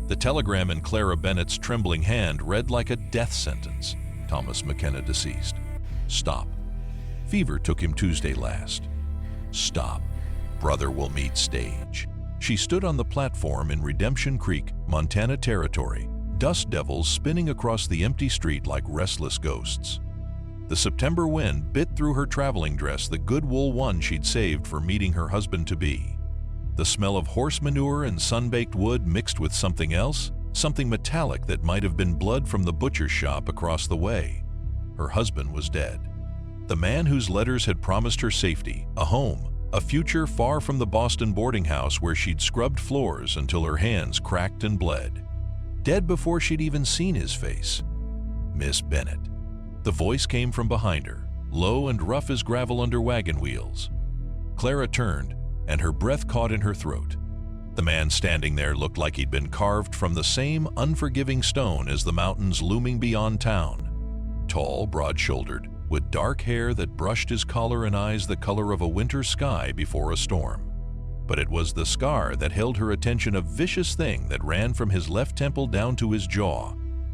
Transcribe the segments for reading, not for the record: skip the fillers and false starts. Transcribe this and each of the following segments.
The telegram in Clara Bennett's trembling hand read like a death sentence. Thomas McKenna deceased. Stop. Fever took him Tuesday last. Stop. Brother will meet stage. She stood on the platform in Redemption Creek, Montana Territory, dust devils spinning across the empty street like restless ghosts. The September wind bit through her traveling dress, the good wool one she'd saved for meeting her husband-to-be. The smell of horse manure and sun-baked wood mixed with something else, something metallic that might have been blood from the butcher's shop across the way. Her husband was dead. The man whose letters had promised her safety, a home, a future far from the Boston boarding house where she'd scrubbed floors until her hands cracked and bled. Dead before she'd even seen his face. Miss Bennett. The voice came from behind her, low and rough as gravel under wagon wheels. Clara turned, and her breath caught in her throat. The man standing there looked like he'd been carved from the same unforgiving stone as the mountains looming beyond town. Tall, broad-shouldered, with dark hair that brushed his collar and eyes the color of a winter sky before a storm. But it was the scar that held her attention, a vicious thing that ran from his left temple down to his jaw,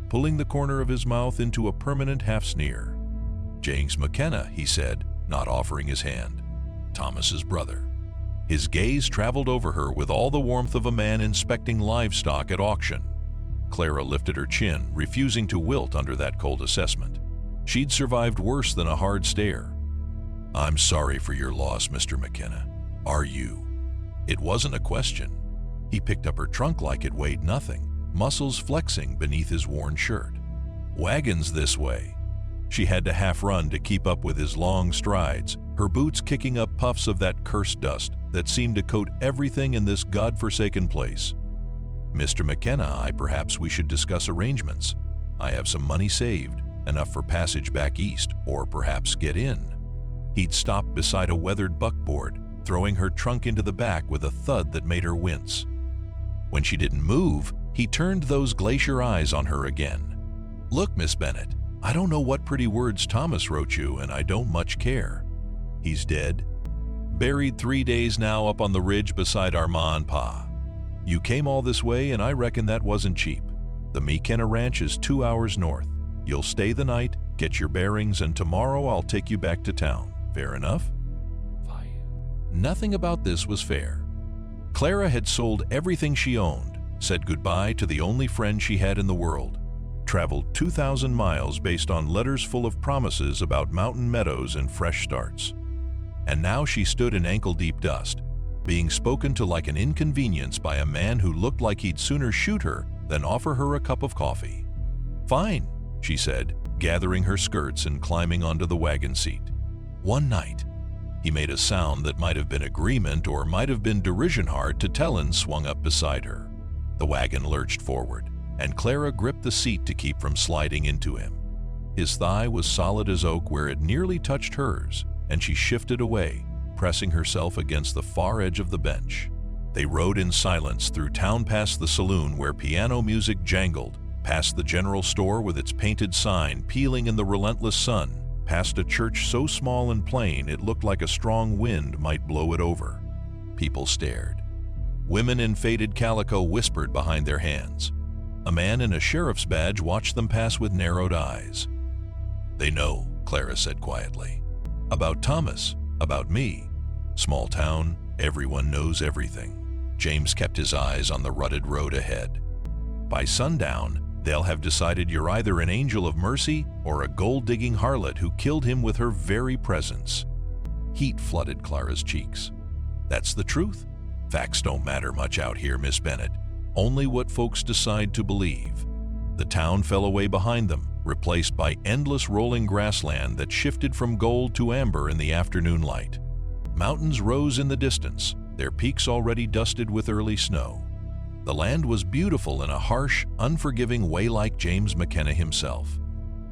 pulling the corner of his mouth into a permanent half-sneer. James McKenna, he said, not offering his hand. Thomas's brother. His gaze traveled over her with all the warmth of a man inspecting livestock at auction. Clara lifted her chin, refusing to wilt under that cold assessment. She'd survived worse than a hard stare. I'm sorry for your loss, Mr. McKenna. Are you? It wasn't a question. He picked up her trunk like it weighed nothing, muscles flexing beneath his worn shirt. Wagons this way. She had to half-run to keep up with his long strides, her boots kicking up puffs of that cursed dust that seemed to coat everything in this godforsaken place. Mr. McKenna, perhaps we should discuss arrangements. I have some money saved, enough for passage back east, or perhaps get in. He'd stopped beside a weathered buckboard, throwing her trunk into the back with a thud that made her wince. When she didn't move, he turned those glacier eyes on her again. Look, Miss Bennett, I don't know what pretty words Thomas wrote you, and I don't much care. He's dead. Buried 3 days now up on the ridge beside our ma and pa. You came all this way, and I reckon that wasn't cheap. The McKenna Ranch is 2 hours north. You'll stay the night, get your bearings, and tomorrow I'll take you back to town. Fair enough? Fine. Nothing about this was fair. Clara had sold everything she owned, said goodbye to the only friend she had in the world, traveled 2,000 miles based on letters full of promises about mountain meadows and fresh starts. And now she stood in ankle-deep dust, being spoken to like an inconvenience by a man who looked like he'd sooner shoot her than offer her a cup of coffee. Fine, she said, gathering her skirts and climbing onto the wagon seat. One night. He made a sound that might have been agreement or might have been derision. Hard to tell, and swung up beside her. The wagon lurched forward, and Clara gripped the seat to keep from sliding into him. His thigh was solid as oak where it nearly touched hers, and she shifted away, pressing herself against the far edge of the bench. They rode in silence through town, past the saloon where piano music jangled, past the general store with its painted sign peeling in the relentless sun, past a church so small and plain it looked like a strong wind might blow it over. People stared. Women in faded calico whispered behind their hands. A man in a sheriff's badge watched them pass with narrowed eyes. They know, Clara said quietly. About Thomas, about me. Small town, everyone knows everything. James kept his eyes on the rutted road ahead. By sundown, they'll have decided you're either an angel of mercy or a gold-digging harlot who killed him with her very presence. Heat flooded Clara's cheeks. That's the truth. Facts don't matter much out here, Miss Bennett. Only what folks decide to believe. The town fell away behind them, replaced by endless rolling grassland that shifted from gold to amber in the afternoon light. Mountains rose in the distance, their peaks already dusted with early snow. The land was beautiful in a harsh, unforgiving way, like James McKenna himself.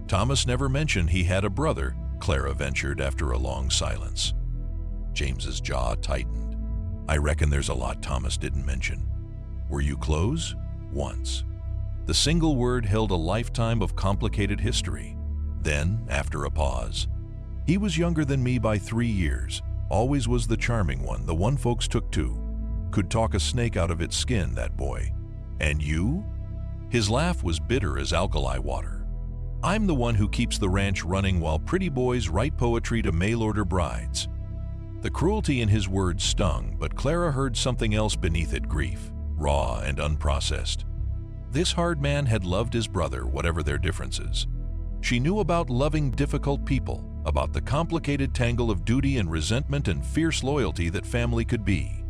Thomas never mentioned he had a brother, Clara ventured after a long silence. James's jaw tightened. I reckon there's a lot Thomas didn't mention. Were you close? Once. The single word held a lifetime of complicated history. Then, after a pause, he was younger than me by 3 years, always was the charming one, the one folks took to. Could talk a snake out of its skin, that boy. And you? His laugh was bitter as alkali water. "I'm the one who keeps the ranch running while pretty boys write poetry to mail-order brides." The cruelty in his words stung, but Clara heard something else beneath it: grief, raw and unprocessed. This hard man had loved his brother, whatever their differences. She knew about loving difficult people, about the complicated tangle of duty and resentment and fierce loyalty that family could be.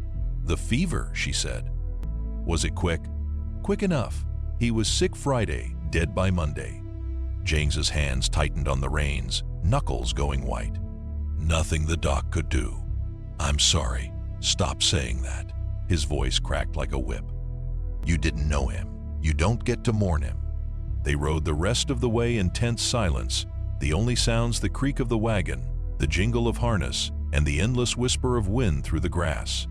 "The fever," she said. "Was it quick?" "Quick enough. He was sick Friday, dead by Monday." James's hands tightened on the reins, knuckles going white. "Nothing the doc could do." "I'm sorry. Stop saying that." His voice cracked like a whip. "You didn't know him. You don't get to mourn him." They rode the rest of the way in tense silence, the only sounds the creak of the wagon, the jingle of harness, and the endless whisper of wind through the grass.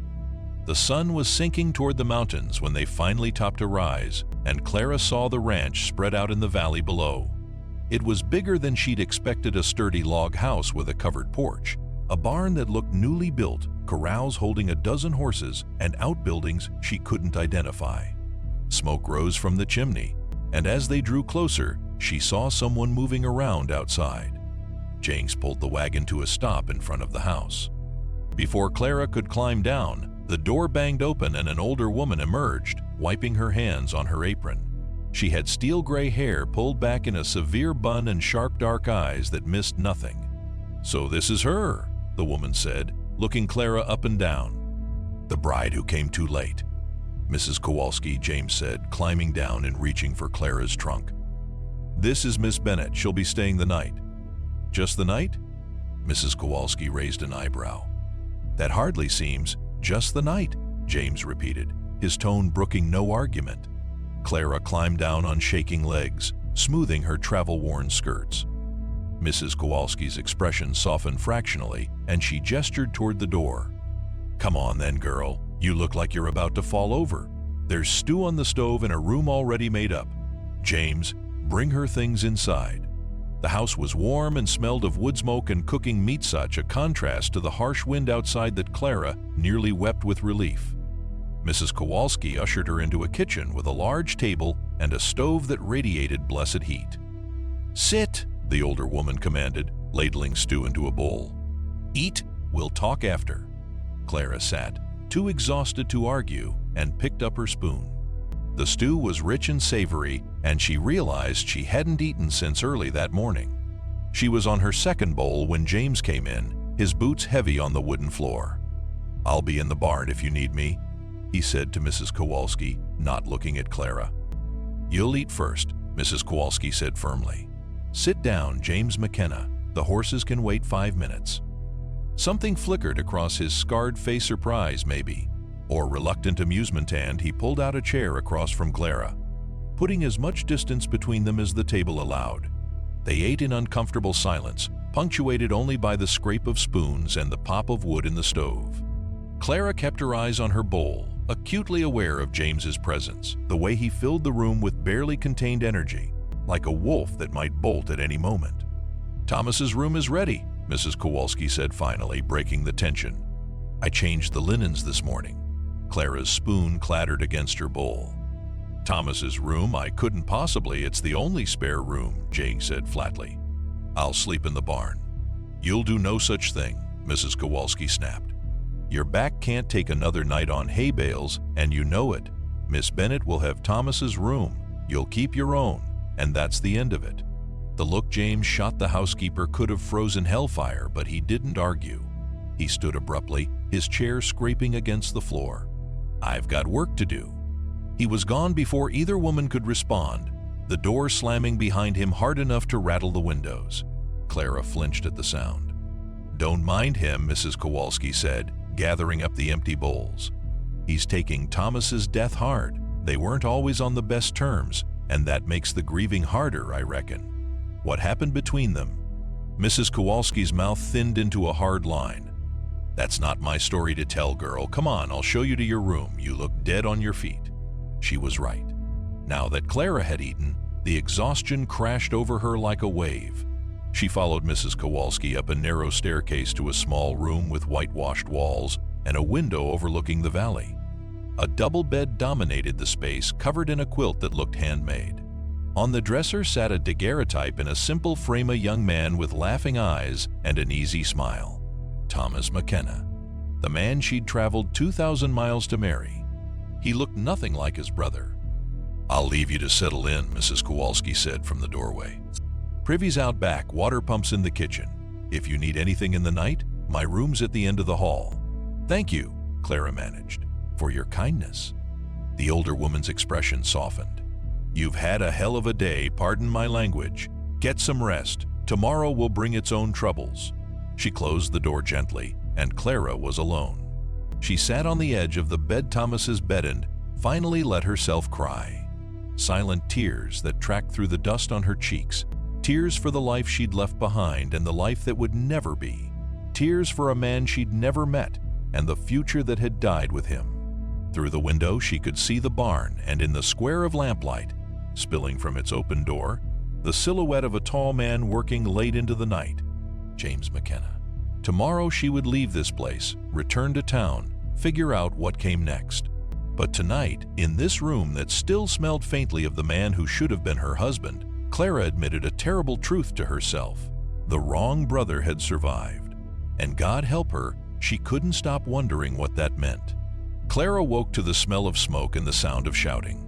The sun was sinking toward the mountains when they finally topped a rise, and Clara saw the ranch spread out in the valley below. It was bigger than she'd expected: a sturdy log house with a covered porch, a barn that looked newly built, corrals holding a dozen horses, and outbuildings she couldn't identify. Smoke rose from the chimney, and as they drew closer, she saw someone moving around outside. James pulled the wagon to a stop in front of the house. Before Clara could climb down, the door banged open and an older woman emerged, wiping her hands on her apron. She had steel-gray hair pulled back in a severe bun and sharp dark eyes that missed nothing. "So this is her," the woman said, looking Clara up and down. "The bride who came too late." "Mrs. Kowalski," James said, climbing down and reaching for Clara's trunk. "This is Miss Bennett. She'll be staying the night." "Just the night?" Mrs. Kowalski raised an eyebrow. "That hardly seems just the night," James repeated, his tone brooking no argument. Clara climbed down on shaking legs, smoothing her travel-worn skirts. Mrs. Kowalski's expression softened fractionally, and she gestured toward the door. "Come on then, girl. You look like you're about to fall over. There's stew on the stove and a room already made up. James, bring her things inside." The house was warm and smelled of wood smoke and cooking meat, such a contrast to the harsh wind outside that Clara nearly wept with relief. Mrs. Kowalski ushered her into a kitchen with a large table and a stove that radiated blessed heat. "Sit," the older woman commanded, ladling stew into a bowl. "Eat, we'll talk after." Clara sat, too exhausted to argue, and picked up her spoon. The stew was rich and savory, and she realized she hadn't eaten since early that morning. She was on her second bowl when James came in, his boots heavy on the wooden floor. "I'll be in the barn if you need me," he said to Mrs. Kowalski, not looking at Clara. "You'll eat first," Mrs. Kowalski said firmly. "Sit down, James McKenna. The horses can wait 5 minutes." Something flickered across his scarred face: surprise, maybe, or reluctant amusement, and he pulled out a chair across from Clara, putting as much distance between them as the table allowed. They ate in uncomfortable silence, punctuated only by the scrape of spoons and the pop of wood in the stove. Clara kept her eyes on her bowl, acutely aware of James's presence, the way he filled the room with barely contained energy, like a wolf that might bolt at any moment. "Thomas's room is ready," Mrs. Kowalski said finally, breaking the tension. "I changed the linens this morning." Clara's spoon clattered against her bowl. "Thomas's room? I couldn't possibly. It's the only spare room," James said flatly. "I'll sleep in the barn." "You'll do no such thing," Mrs. Kowalski snapped. "Your back can't take another night on hay bales, and you know it. Miss Bennett will have Thomas's room. You'll keep your own, and that's the end of it." The look James shot the housekeeper could have frozen hellfire, but he didn't argue. He stood abruptly, his chair scraping against the floor. "I've got work to do." He was gone before either woman could respond, the door slamming behind him hard enough to rattle the windows. Clara flinched at the sound. "Don't mind him," Mrs. Kowalski said, gathering up the empty bowls. "He's taking Thomas's death hard. They weren't always on the best terms, and that makes the grieving harder, I reckon." "What happened between them?" Mrs. Kowalski's mouth thinned into a hard line. "That's not my story to tell, girl. Come on, I'll show you to your room. You look dead on your feet." She was right. Now that Clara had eaten, the exhaustion crashed over her like a wave. She followed Mrs. Kowalski up a narrow staircase to a small room with whitewashed walls and a window overlooking the valley. A double bed dominated the space, covered in a quilt that looked handmade. On the dresser sat a daguerreotype in a simple frame, a young man with laughing eyes and an easy smile. Thomas McKenna, the man she'd traveled 2,000 miles to marry. He looked nothing like his brother. "I'll leave you to settle in," Mrs. Kowalski said from the doorway. "Privy's out back, water pumps in the kitchen. If you need anything in the night, my room's at the end of the hall." "Thank you," Clara managed, "for your kindness." The older woman's expression softened. "You've had a hell of a day, pardon my language. Get some rest. Tomorrow will bring its own troubles." She closed the door gently, and Clara was alone. She sat on the edge of the bed, Thomas's bed, and finally let herself cry. Silent tears that tracked through the dust on her cheeks. Tears for the life she'd left behind and the life that would never be. Tears for a man she'd never met and the future that had died with him. Through the window she could see the barn, and in the square of lamplight, spilling from its open door, the silhouette of a tall man working late into the night. James McKenna. Tomorrow she would leave this place, return to town, figure out what came next. But tonight, in this room that still smelled faintly of the man who should have been her husband, Clara admitted a terrible truth to herself. The wrong brother had survived. And God help her, she couldn't stop wondering what that meant. Clara woke to the smell of smoke and the sound of shouting.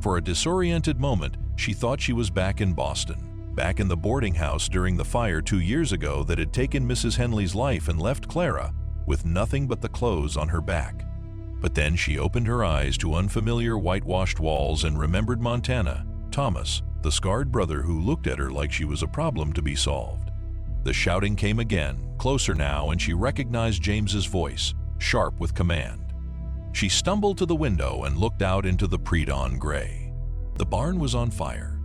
For a disoriented moment, she thought she was back in Boston, back in the boarding house during the fire 2 years ago that had taken Mrs. Henley's life and left Clara with nothing but the clothes on her back. But then she opened her eyes to unfamiliar whitewashed walls and remembered Montana, Thomas, the scarred brother who looked at her like she was a problem to be solved. The shouting came again, closer now, and she recognized James's voice, sharp with command. She stumbled to the window and looked out into the pre-dawn gray. The barn was on fire.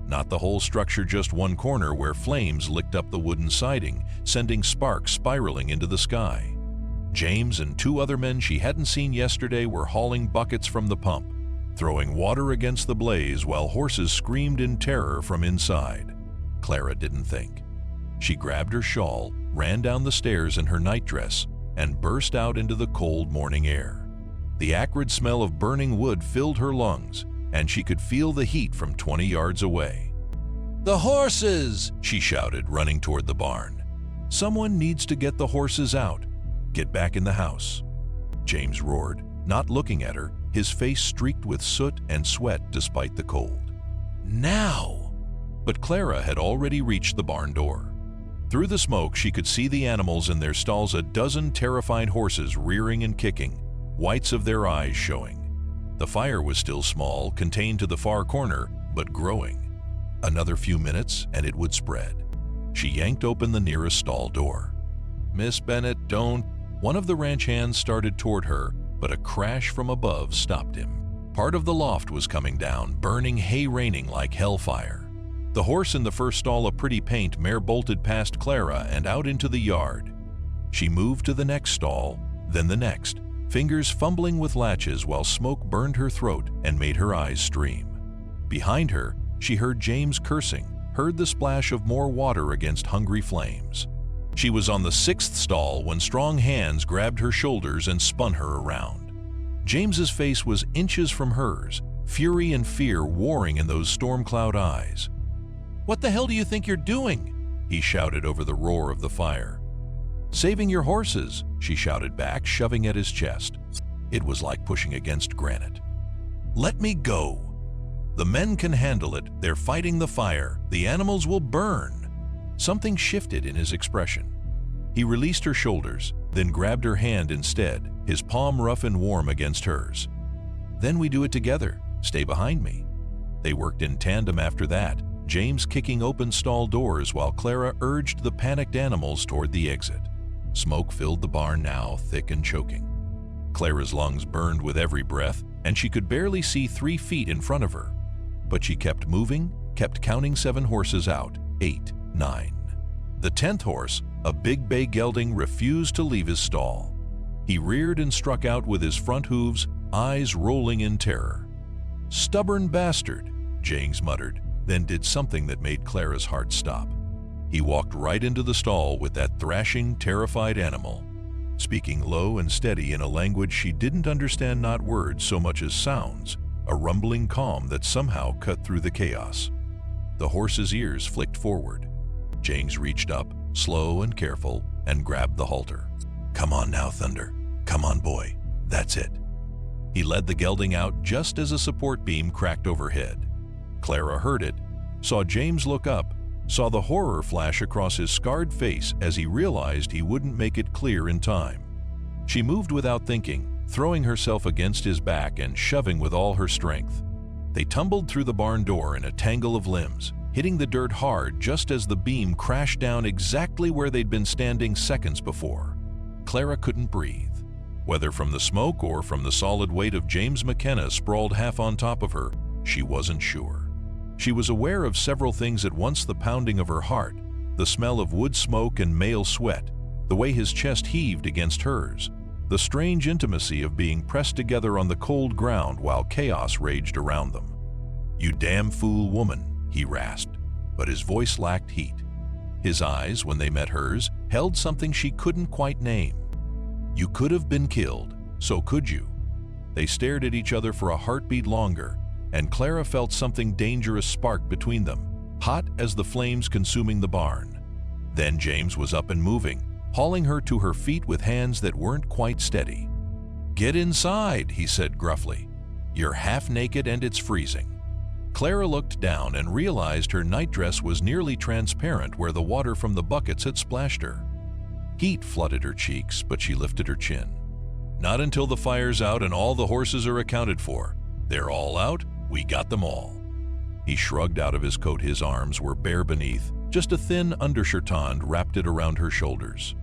Not the whole structure, just one corner where flames licked up the wooden siding, sending sparks spiraling into the sky. James and 2 other men she hadn't seen yesterday were hauling buckets from the pump, throwing water against the blaze while horses screamed in terror from inside. Clara didn't think. She grabbed her shawl, ran down the stairs in her nightdress, and burst out into the cold morning air. The acrid smell of burning wood filled her lungs, and she could feel the heat from 20 yards away. "The horses!" she shouted, running toward the barn. "Someone needs to get the horses out. Get back in the house." James roared, not looking at her, his face streaked with soot and sweat despite the cold. "Now!" But Clara had already reached the barn door. Through the smoke, she could see the animals in their stalls, a dozen terrified horses rearing and kicking, whites of their eyes showing. The fire was still small, contained to the far corner, but growing. Another few minutes and it would spread. She yanked open the nearest stall door. "Miss Bennett, don't..." One of the ranch hands started toward her, but a crash from above stopped him. Part of the loft was coming down, burning hay, raining like hellfire. The horse in the first stall, a pretty paint mare, bolted past Clara and out into the yard. She moved to the next stall, then the next, fingers fumbling with latches while smoke burned her throat and made her eyes stream. Behind her, she heard James cursing, heard the splash of more water against hungry flames. She was on the 6th stall when strong hands grabbed her shoulders and spun her around. James's face was inches from hers, fury and fear warring in those storm cloud eyes. "What the hell do you think you're doing?" he shouted over the roar of the fire. "Saving your horses," she shouted back, shoving at his chest. It was like pushing against granite. "Let me go. The men can handle it. They're fighting the fire. The animals will burn." Something shifted in his expression. He released her shoulders, then grabbed her hand instead, his palm rough and warm against hers. "Then we do it together. Stay behind me." They worked in tandem after that, James kicking open stall doors while Clara urged the panicked animals toward the exit. Smoke filled the barn now, thick and choking. Clara's lungs burned with every breath, and she could barely see 3 feet in front of her. But she kept moving, kept counting 7 horses out, 8, 9. The 10th horse, a big bay gelding, refused to leave his stall. He reared and struck out with his front hooves, eyes rolling in terror. "Stubborn bastard," James muttered, then did something that made Clara's heart stop. He walked right into the stall with that thrashing, terrified animal. speaking low and steady in a language she didn't understand, not words so much as sounds, a rumbling calm that somehow cut through the chaos. The horse's ears flicked forward. James reached up, slow and careful, and grabbed the halter. "Come on now, Thunder. Come on, boy. That's it." He led the gelding out just as a support beam cracked overhead. Clara heard it, saw James look up, saw the horror flash across his scarred face as he realized he wouldn't make it clear in time. She moved without thinking, throwing herself against his back and shoving with all her strength. They tumbled through the barn door in a tangle of limbs, hitting the dirt hard just as the beam crashed down exactly where they'd been standing seconds before. Clara couldn't breathe. Whether from the smoke or from the solid weight of James McKenna sprawled half on top of her, she wasn't sure. She was aware of several things at once: the pounding of her heart, the smell of wood smoke and male sweat, the way his chest heaved against hers, the strange intimacy of being pressed together on the cold ground while chaos raged around them. "You damn fool woman," he rasped, but his voice lacked heat. His eyes, when they met hers, held something she couldn't quite name. "You could have been killed, so could you?" They stared at each other for a heartbeat longer, and Clara felt something dangerous spark between them, hot as the flames consuming the barn. Then James was up and moving, hauling her to her feet with hands that weren't quite steady. "Get inside," he said gruffly. "You're half naked and it's freezing." Clara looked down and realized her nightdress was nearly transparent where the water from the buckets had splashed her. Heat flooded her cheeks, but she lifted her chin. "Not until the fire's out and all the horses are accounted for. They're all out, we got them all." He shrugged out of his coat. His arms were bare beneath, just a thin undershirt wrapped it around her shoulders.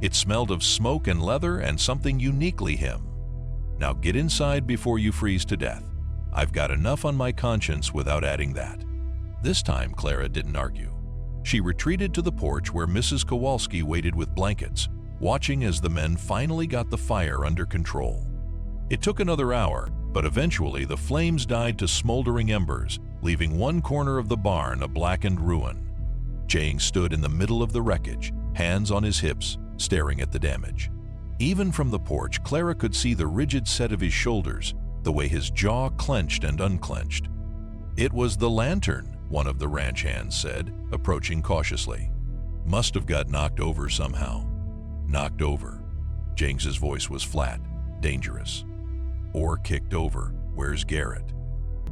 It smelled of smoke and leather and something uniquely him. "Now get inside before you freeze to death. I've got enough on my conscience without adding that." This time Clara didn't argue. She retreated to the porch where Mrs. Kowalski waited with blankets, watching as the men finally got the fire under control. It took another hour, but eventually the flames died to smoldering embers, leaving one corner of the barn a blackened ruin. James stood in the middle of the wreckage, hands on his hips, staring at the damage. Even from the porch, Clara could see the rigid set of his shoulders, the way his jaw clenched and unclenched. "It was the lantern," one of the ranch hands said, approaching cautiously. "Must have got knocked over somehow." "Knocked over?" James's voice was flat, dangerous. "Or kicked over. Where's Garrett?"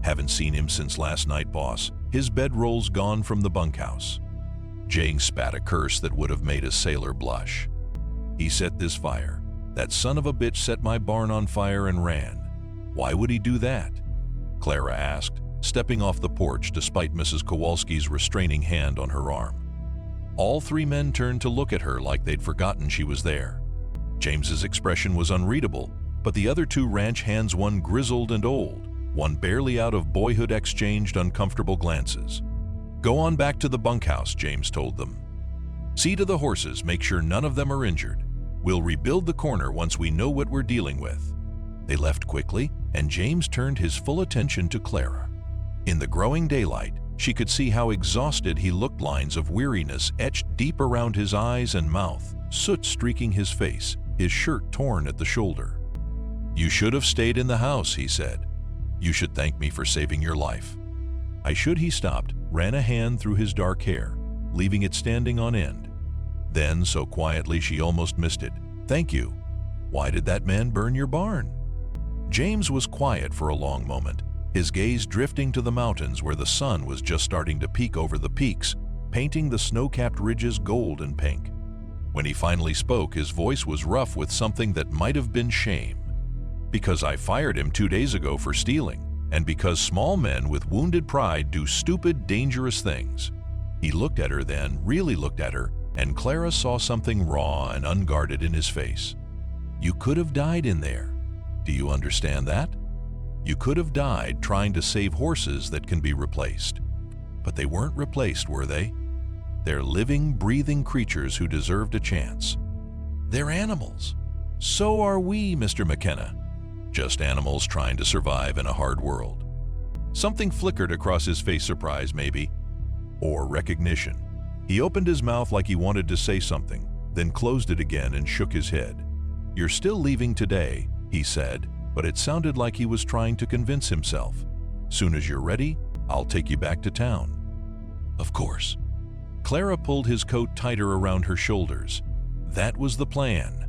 "Haven't seen him since last night, boss. His bedroll's gone from the bunkhouse." James spat a curse that would have made a sailor blush. "He set this fire. That son of a bitch set my barn on fire and ran. Why would he do that?" Clara asked, stepping off the porch despite Mrs. Kowalski's restraining hand on her arm. All three men turned to look at her like they'd forgotten she was there. James's expression was unreadable, but the other two ranch hands, one grizzled and old, one barely out of boyhood, exchanged uncomfortable glances. "Go on back to the bunkhouse," James told them. "See to the horses, make sure none of them are injured. We'll rebuild the corner once we know what we're dealing with." They left quickly, and James turned his full attention to Clara. In the growing daylight, she could see how exhausted he looked, lines of weariness etched deep around his eyes and mouth, soot streaking his face, his shirt torn at the shoulder. "You should have stayed in the house," he said. "You should thank me for saving your life." "I should." He stopped, ran a hand through his dark hair, leaving it standing on end. Then, so quietly she almost missed it, "Thank you. Why did that man burn your barn?" James was quiet for a long moment, his gaze drifting to the mountains where the sun was just starting to peek over the peaks, painting the snow-capped ridges gold and pink. When he finally spoke, his voice was rough with something that might have been shame. "Because I fired him 2 days ago for stealing, and because small men with wounded pride do stupid, dangerous things." He looked at her then, really looked at her, and Clara saw something raw and unguarded in his face. "You could have died in there. Do you understand that? You could have died trying to save horses that can be replaced." But they weren't replaced, were they? They're living, breathing creatures who deserved a chance. They're animals. So are we, Mr. McKenna. Just animals trying to survive in a hard world. Something flickered across his face, surprise maybe, or recognition. He opened his mouth like he wanted to say something, then closed it again and shook his head. "You're still leaving today," he said, but it sounded like he was trying to convince himself. "Soon as you're ready, I'll take you back to town." "Of course." Clara pulled his coat tighter around her shoulders. That was the plan.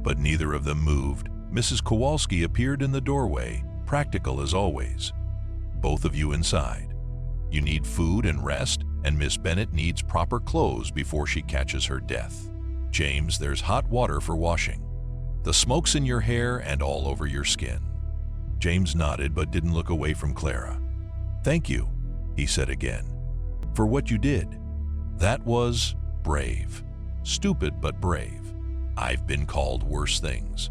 But neither of them moved. Mrs. Kowalski appeared in the doorway, practical as always. "Both of you inside. You need food and rest, and Miss Bennett needs proper clothes before she catches her death. James, there's hot water for washing. The smoke's in your hair and all over your skin." James nodded but didn't look away from Clara. "Thank you," he said again, "for what you did. That was brave. Stupid but brave. I've been called worse things,"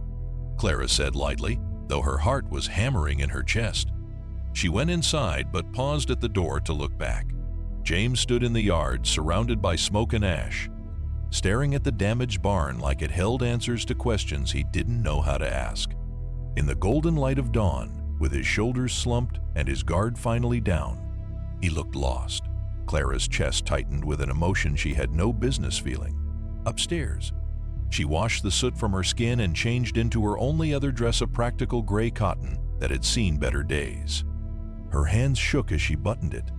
Clara said lightly, though her heart was hammering in her chest. She went inside but paused at the door to look back. James stood in the yard, surrounded by smoke and ash, staring at the damaged barn like it held answers to questions he didn't know how to ask. In the golden light of dawn, with his shoulders slumped and his guard finally down, he looked lost. Clara's chest tightened with an emotion she had no business feeling. Upstairs, she washed the soot from her skin and changed into her only other dress of practical gray cotton that had seen better days. Her hands shook as she buttoned it,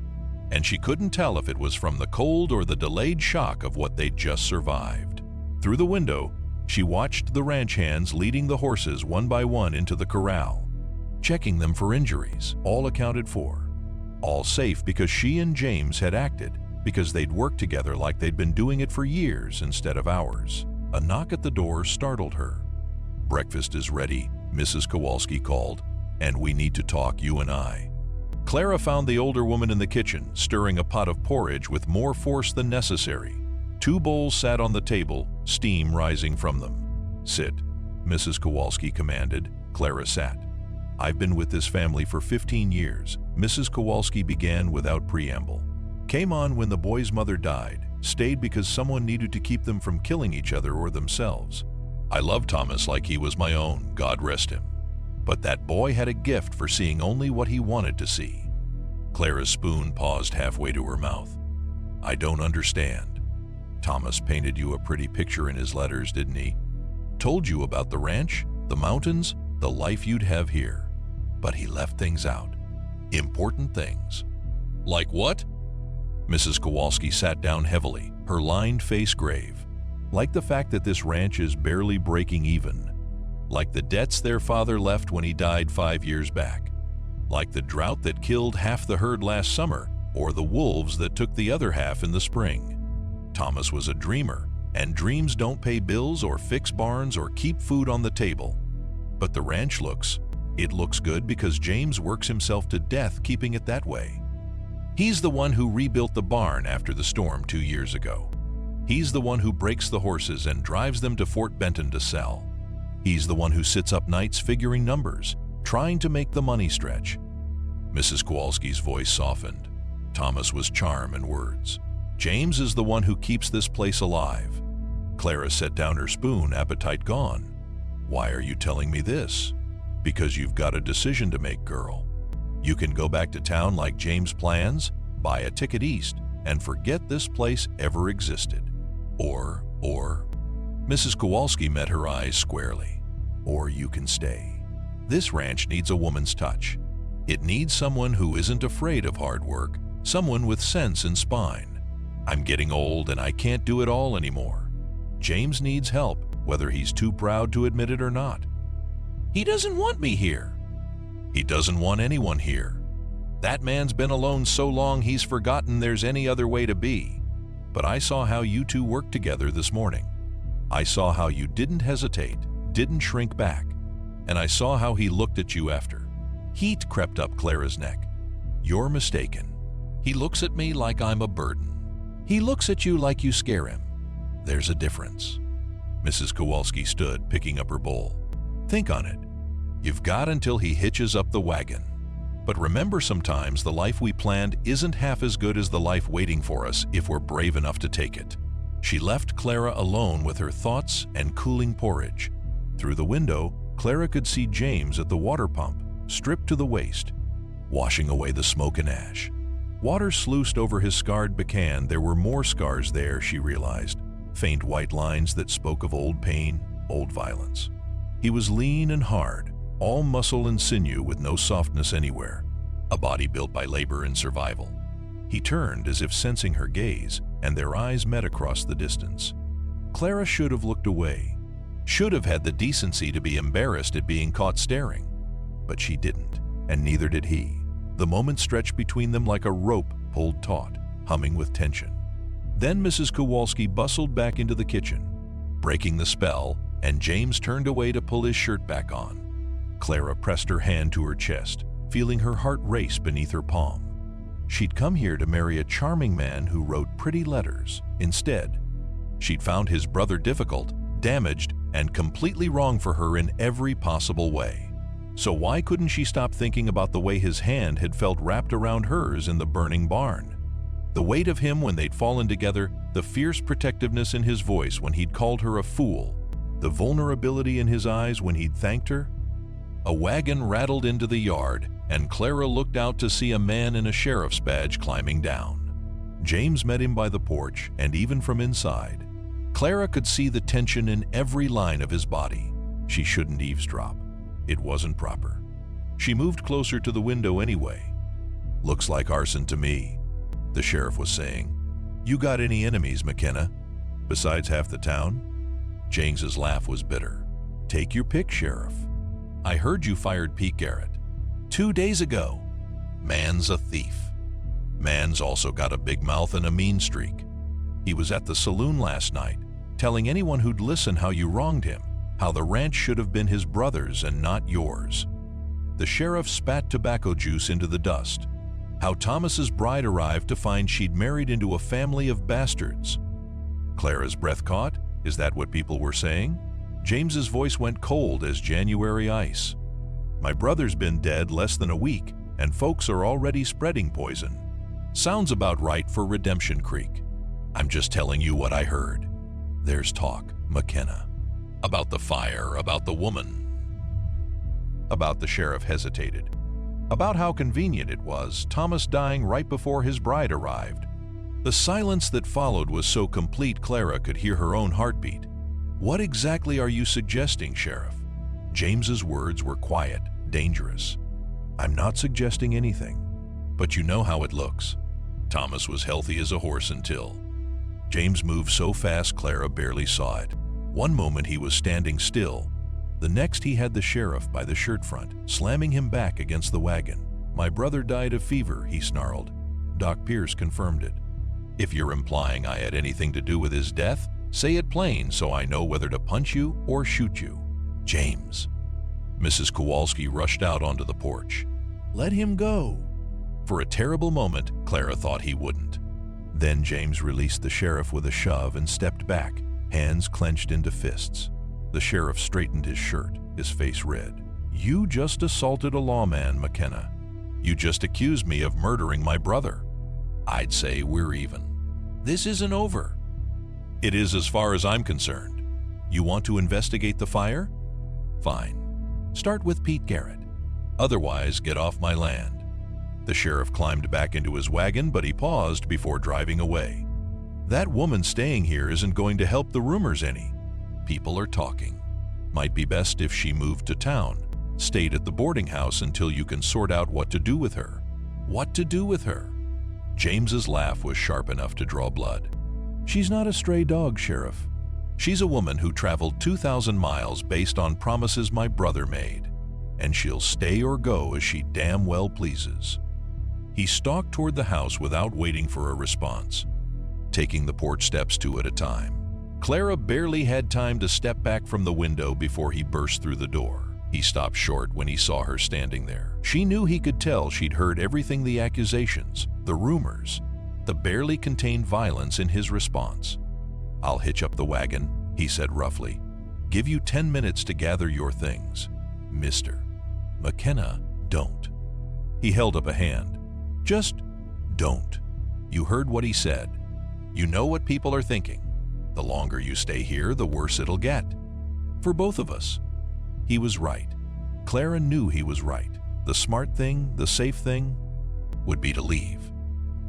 and she couldn't tell if it was from the cold or the delayed shock of what they'd just survived. Through the window, she watched the ranch hands leading the horses one by one into the corral, checking them for injuries, all accounted for. All safe because she and James had acted, because they'd worked together like they'd been doing it for years instead of hours. A knock at the door startled her. "Breakfast is ready," Mrs. Kowalski called, "and we need to talk, you and I." Clara found the older woman in the kitchen, stirring a pot of porridge with more force than necessary. 2 bowls sat on the table, steam rising from them. "Sit," Mrs. Kowalski commanded. Clara sat. "I've been with this family for 15 years, Mrs. Kowalski began without preamble. "Came on when the boy's mother died, stayed because someone needed to keep them from killing each other or themselves. I loved Thomas like he was my own, God rest him. But that boy had a gift for seeing only what he wanted to see." Clara's spoon paused halfway to her mouth. "I don't understand. Thomas painted you a pretty picture in his letters, didn't he? Told you about the ranch, the mountains, the life you'd have here. But he left things out. Important things." "Like what?" Mrs. Kowalski sat down heavily, her lined face grave. "Like the fact that this ranch is barely breaking even. Like the debts their father left when he died 5 years back. Like the drought that killed half the herd last summer, or the wolves that took the other half in the spring. Thomas was a dreamer, and dreams don't pay bills or fix barns or keep food on the table. But the ranch looks good because James works himself to death keeping it that way. He's the one who rebuilt the barn after the storm 2 years ago. He's the one who breaks the horses and drives them to Fort Benton to sell. He's the one who sits up nights figuring numbers, trying to make the money stretch." Mrs. Kowalski's voice softened. "Thomas was charm and words. James is the one who keeps this place alive." Clara set down her spoon, appetite gone. "Why are you telling me this?" "Because you've got a decision to make, girl. You can go back to town like James plans, buy a ticket east, and forget this place ever existed. Or, Mrs. Kowalski met her eyes squarely. "Or you can stay. This ranch needs a woman's touch. It needs someone who isn't afraid of hard work, someone with sense and spine. I'm getting old and I can't do it all anymore. James needs help, whether he's too proud to admit it or not. He doesn't want me here. He doesn't want anyone here. That man's been alone so long he's forgotten there's any other way to be. But I saw how you two worked together this morning. I saw how you didn't hesitate, didn't shrink back, and I saw how he looked at you after." Heat crept up Clara's neck. "You're mistaken. He looks at me like I'm a burden. He looks at you like you scare him. There's a difference." Mrs. Kowalski stood, picking up her bowl. "Think on it. You've got until he hitches up the wagon. But remember, sometimes the life we planned isn't half as good as the life waiting for us if we're brave enough to take it." She left Clara alone with her thoughts and cooling porridge. Through the window, Clara could see James at the water pump, stripped to the waist, washing away the smoke and ash. Water sluiced over his scarred baccan. There were more scars there, she realized. faint white lines that spoke of old pain, old violence. He was lean and hard, all muscle and sinew with no softness anywhere, a body built by labor and survival. He turned as if sensing her gaze, and their eyes met across the distance. Clara should have looked away, should have had the decency to be embarrassed at being caught staring. But she didn't, and neither did he. The moment stretched between them like a rope pulled taut, humming with tension. Then Mrs. Kowalski bustled back into the kitchen, breaking the spell, and James turned away to pull his shirt back on. Clara pressed her hand to her chest, feeling her heart race beneath her palm. She'd come here to marry a charming man who wrote pretty letters. Instead, she'd found his brother difficult, damaged, and completely wrong for her in every possible way. So why couldn't she stop thinking about the way his hand had felt wrapped around hers in the burning barn? The weight of him when they'd fallen together, the fierce protectiveness in his voice when he'd called her a fool, the vulnerability in his eyes when he'd thanked her. A wagon rattled into the yard, and Clara looked out to see a man in a sheriff's badge climbing down. James met him by the porch, and even from inside, Clara could see the tension in every line of his body. She shouldn't eavesdrop. It wasn't proper. She moved closer to the window anyway. "Looks like arson to me," the sheriff was saying. "You got any enemies, McKenna? Besides half the town?" James's laugh was bitter. "Take your pick, Sheriff. I heard you fired Pete Garrett 2 days ago. Man's a thief. Man's also got a big mouth and a mean streak. He was at the saloon last night, telling anyone who'd listen how you wronged him, how the ranch should have been his brother's and not yours." The sheriff spat tobacco juice into the dust. How Thomas's bride arrived to find she'd married into a family of bastards. Clara's breath caught. Is that what people were saying? James's voice went cold as January ice. "My brother's been dead less than a week, and folks are already spreading poison. Sounds about right for Redemption Creek. I'm just telling you what I heard. There's talk, McKenna. About the fire, about the woman." About the sheriff hesitated. About how convenient it was, Thomas dying right before his bride arrived. The silence that followed was so complete Clara could hear her own heartbeat. "What exactly are you suggesting, Sheriff?" James's words were quiet, dangerous. "I'm not suggesting anything, but you know how it looks. Thomas was healthy as a horse until..." James moved so fast Clara barely saw it. One moment he was standing still. The next he had the sheriff by the shirt front, slamming him back against the wagon. "My brother died of fever," he snarled. Doc Pierce confirmed it. "If you're implying I had anything to do with his death, say it plain so I know whether to punch you or shoot you." "James." Mrs. Kowalski rushed out onto the porch. "Let him go." For a terrible moment, Clara thought he wouldn't. Then James released the sheriff with a shove and stepped back, hands clenched into fists. The sheriff straightened his shirt, his face red. "You just assaulted a lawman, McKenna. You just accused me of murdering my brother. I'd say we're even. This isn't over." "It is as far as I'm concerned. You want to investigate the fire? Fine. Start with Pete Garrett. Otherwise, get off my land." The sheriff climbed back into his wagon, but he paused before driving away. "That woman staying here isn't going to help the rumors any. People are talking. Might be best if she moved to town, stayed at the boarding house until you can sort out what to do with her." "What to do with her?" James's laugh was sharp enough to draw blood. "She's not a stray dog, Sheriff. She's a woman who traveled 2,000 miles based on promises my brother made, and she'll stay or go as she damn well pleases." He stalked toward the house without waiting for a response, taking the porch steps 2 at a time. Clara barely had time to step back from the window before he burst through the door. He stopped short when he saw her standing there. She knew he could tell she'd heard everything, the accusations, the rumors, the barely contained violence in his response. "I'll hitch up the wagon," he said roughly. "Give you 10 minutes to gather your things. Mr. McKenna, don't." He held up a hand. "Just don't. You heard what he said. You know what people are thinking. The longer you stay here, the worse it'll get. For both of us." He was right. Clara knew he was right. The smart thing, the safe thing, would be to leave.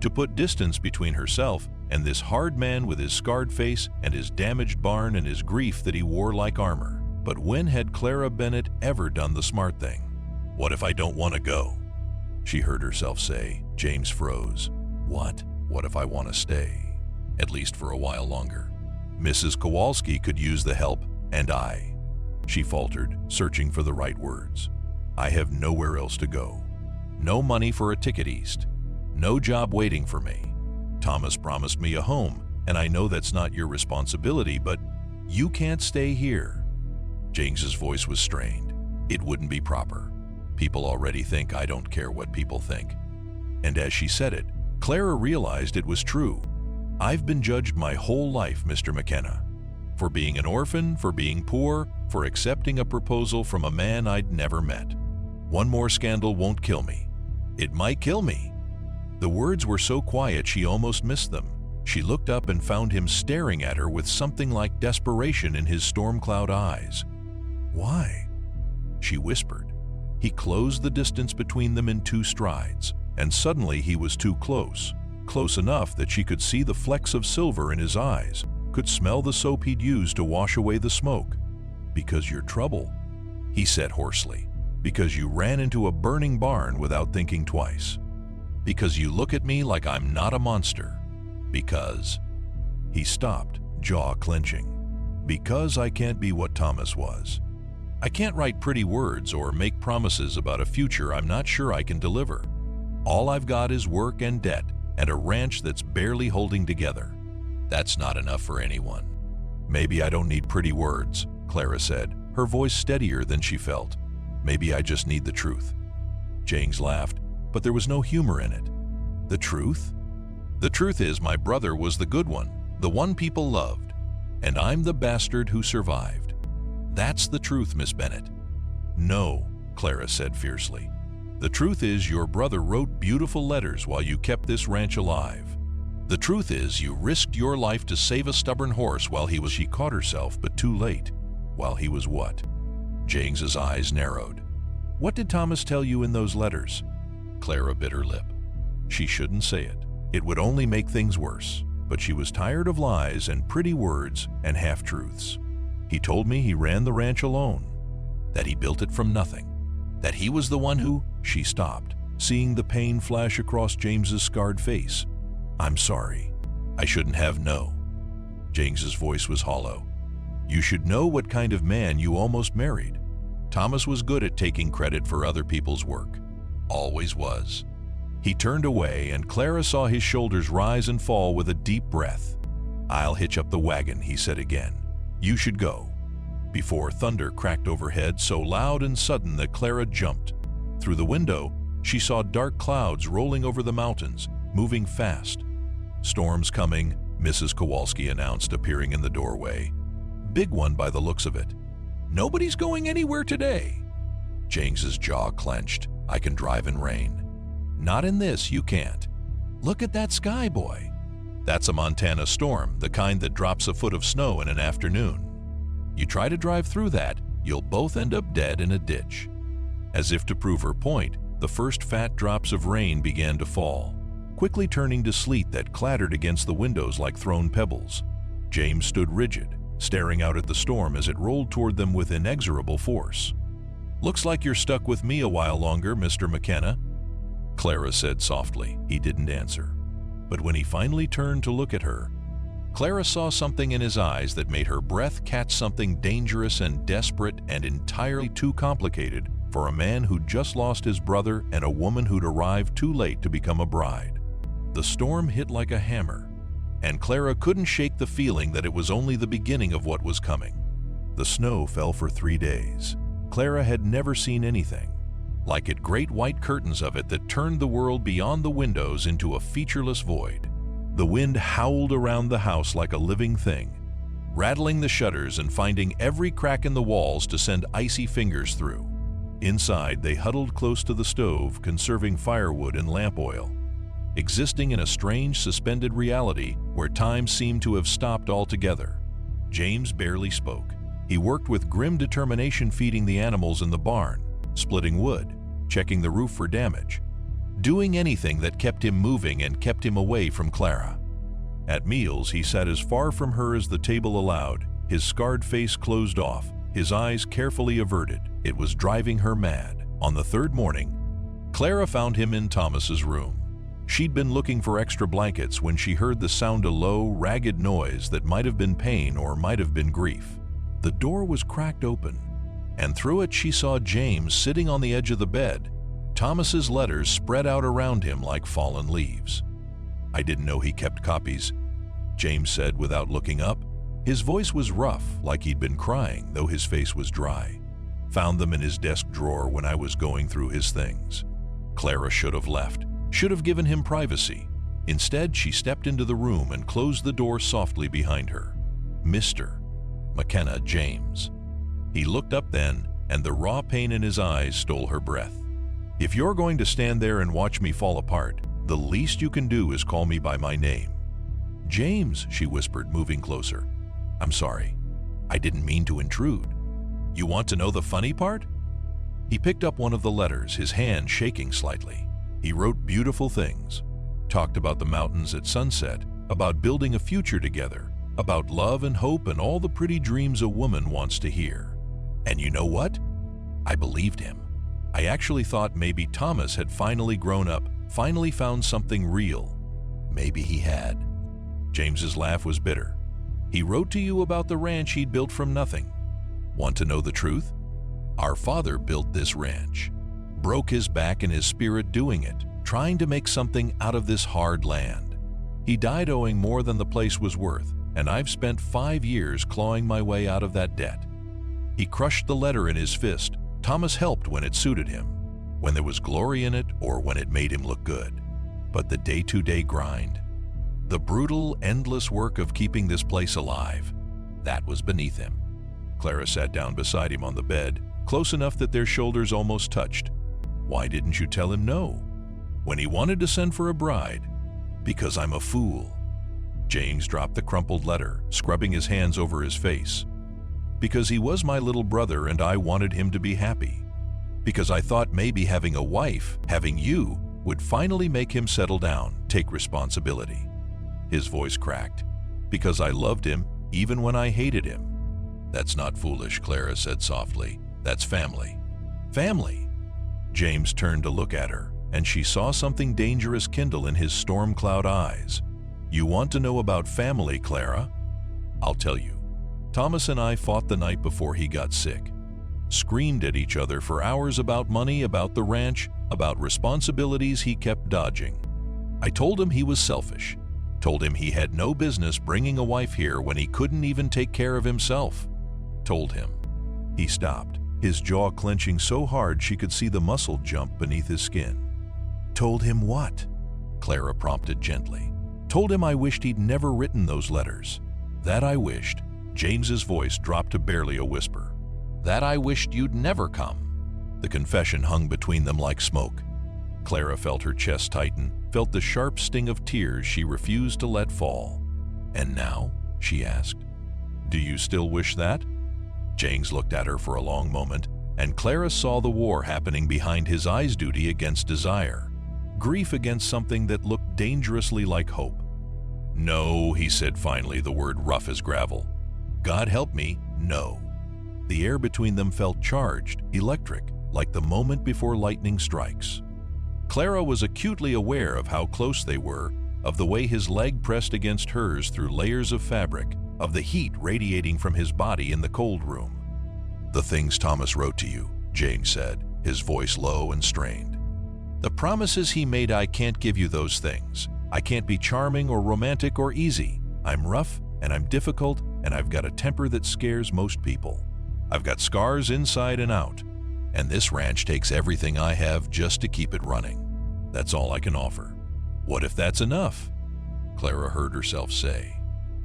To put distance between herself and this hard man with his scarred face and his damaged barn and his grief that he wore like armor. But when had Clara Bennett ever done the smart thing? "What if I don't want to go?" she heard herself say. James froze. What? What if I want to stay? At least for a while longer. Mrs. Kowalski could use the help, and I. She faltered, searching for the right words. I have nowhere else to go. No money for a ticket east. No job waiting for me. Thomas promised me a home, and I know that's not your responsibility, but you can't stay here. James's voice was strained. It wouldn't be proper. People already think I don't care what people think. And as she said it, Clara realized it was true. I've been judged my whole life, Mr. McKenna. For being an orphan, for being poor, for accepting a proposal from a man I'd never met. One more scandal won't kill me. It might kill me. The words were so quiet she almost missed them. She looked up and found him staring at her with something like desperation in his storm cloud eyes. Why? She whispered. He closed the distance between them in 2 strides, and suddenly he was too close. Close enough that she could see the flecks of silver in his eyes, could smell the soap he'd used to wash away the smoke. Because you're trouble, he said hoarsely. Because you ran into a burning barn without thinking twice. Because you look at me like I'm not a monster. Because... He stopped, jaw clenching. Because I can't be what Thomas was. I can't write pretty words or make promises about a future I'm not sure I can deliver. All I've got is work and debt, and a ranch that's barely holding together. That's not enough for anyone. Maybe I don't need pretty words, Clara said, her voice steadier than she felt. Maybe I just need the truth. James laughed, but there was no humor in it. The truth? The truth is my brother was the good one, the one people loved, and I'm the bastard who survived. That's the truth, Miss Bennett. No, Clara said fiercely. The truth is your brother wrote beautiful letters while you kept this ranch alive. The truth is you risked your life to save a stubborn horse while he was... She caught herself, but too late. While he was what? James's eyes narrowed. What did Thomas tell you in those letters? Clara bit her lip. She shouldn't say it. It would only make things worse. But she was tired of lies and pretty words and half-truths. He told me he ran the ranch alone. That he built it from nothing. That he was the one who... She stopped, seeing the pain flash across James's scarred face. I'm sorry. I shouldn't have no. James's voice was hollow. You should know what kind of man you almost married. Thomas was good at taking credit for other people's work. Always was. He turned away, and Clara saw his shoulders rise and fall with a deep breath. I'll hitch up the wagon, he said again. You should go. Before thunder cracked overhead so loud and sudden that Clara jumped. Through the window, she saw dark clouds rolling over the mountains, moving fast. Storm's coming, Mrs. Kowalski announced, appearing in the doorway. Big one by the looks of it. Nobody's going anywhere today. James's jaw clenched. I can drive in rain. Not in this, you can't. Look at that sky, boy. That's a Montana storm, the kind that drops a foot of snow in an afternoon. You try to drive through that, you'll both end up dead in a ditch. As if to prove her point, the first fat drops of rain began to fall, quickly turning to sleet that clattered against the windows like thrown pebbles. James stood rigid, staring out at the storm as it rolled toward them with inexorable force. Looks like you're stuck with me a while longer, Mr. McKenna, Clara said softly. He didn't answer. But when he finally turned to look at her, Clara saw something in his eyes that made her breath catch something dangerous and desperate and entirely too complicated for a man who'd just lost his brother and a woman who'd arrived too late to become a bride. The storm hit like a hammer, and Clara couldn't shake the feeling that it was only the beginning of what was coming. The snow fell for 3 days. Clara had never seen anything like it, great white curtains of it that turned the world beyond the windows into a featureless void. The wind howled around the house like a living thing, rattling the shutters and finding every crack in the walls to send icy fingers through. Inside, they huddled close to the stove, conserving firewood and lamp oil, existing in a strange suspended reality where time seemed to have stopped altogether. James barely spoke. He worked with grim determination, feeding the animals in the barn, splitting wood, checking the roof for damage, doing anything that kept him moving and kept him away from Clara. At meals, he sat as far from her as the table allowed, his scarred face closed off, his eyes carefully averted. It was driving her mad. On the third morning, Clara found him in Thomas's room. She'd been looking for extra blankets when she heard the sound, a low, ragged noise that might have been pain or might have been grief. The door was cracked open, and through it she saw James sitting on the edge of the bed, Thomas's letters spread out around him like fallen leaves. "I didn't know he kept copies," James said without looking up. His voice was rough, like he'd been crying, though his face was dry. "Found them in his desk drawer when I was going through his things." Clara should have left, should have given him privacy. Instead, she stepped into the room and closed the door softly behind her. "Mr. McKenna James." He looked up then, and the raw pain in his eyes stole her breath. "If you're going to stand there and watch me fall apart, the least you can do is call me by my name." "James," she whispered, moving closer. "I'm sorry. I didn't mean to intrude. You want to know the funny part?" He picked up one of the letters, his hand shaking slightly. He wrote beautiful things, talked about the mountains at sunset, about building a future together, about love and hope and all the pretty dreams a woman wants to hear. And you know what? I believed him. I actually thought maybe Thomas had finally grown up, finally found something real. Maybe he had. James's laugh was bitter. "He wrote to you about the ranch he'd built from nothing. Want to know the truth? Our father built this ranch. Broke his back and his spirit doing it, trying to make something out of this hard land. He died owing more than the place was worth, and I've spent 5 years clawing my way out of that debt." He crushed the letter in his fist. Thomas helped when it suited him, when there was glory in it or when it made him look good. But the day-to-day grind, the brutal, endless work of keeping this place alive, that was beneath him. Clara sat down beside him on the bed, close enough that their shoulders almost touched. "Why didn't you tell him no when he wanted to send for a bride?" "Because I'm a fool." James dropped the crumpled letter, scrubbing his hands over his face. "Because he was my little brother and I wanted him to be happy. Because I thought maybe having a wife, having you, would finally make him settle down, take responsibility." His voice cracked. "Because I loved him even when I hated him." "That's not foolish," Clara said softly. "That's family." "Family?" James turned to look at her, and she saw something dangerous kindle in his storm cloud eyes. "You want to know about family, Clara? I'll tell you. Thomas and I fought the night before he got sick. Screamed at each other for hours about money, about the ranch, about responsibilities he kept dodging. I told him he was selfish. Told him he had no business bringing a wife here when he couldn't even take care of himself. Told him." He stopped, his jaw clenching so hard she could see the muscle jump beneath his skin. "Told him what?" Clara prompted gently. "Told him I wished he'd never written those letters. That I wished." James's voice dropped to barely a whisper. "That I wished you'd never come." The confession hung between them like smoke. Clara felt her chest tighten, felt the sharp sting of tears she refused to let fall. "And now?" she asked. "Do you still wish that?" James looked at her for a long moment, and Clara saw the war happening behind his eyes, duty against desire, grief against something that looked dangerously like hope. "No," he said finally, the word rough as gravel. "God help me, no." The air between them felt charged, electric, like the moment before lightning strikes. Clara was acutely aware of how close they were, of the way his leg pressed against hers through layers of fabric, of the heat radiating from his body in the cold room. "The things Thomas wrote to you," James said, his voice low and strained. "The promises he made. I can't give you those things. I can't be charming or romantic or easy. I'm rough and I'm difficult and I've got a temper that scares most people. I've got scars inside and out. And this ranch takes everything I have just to keep it running. That's all I can offer. What if that's enough?" Clara heard herself say.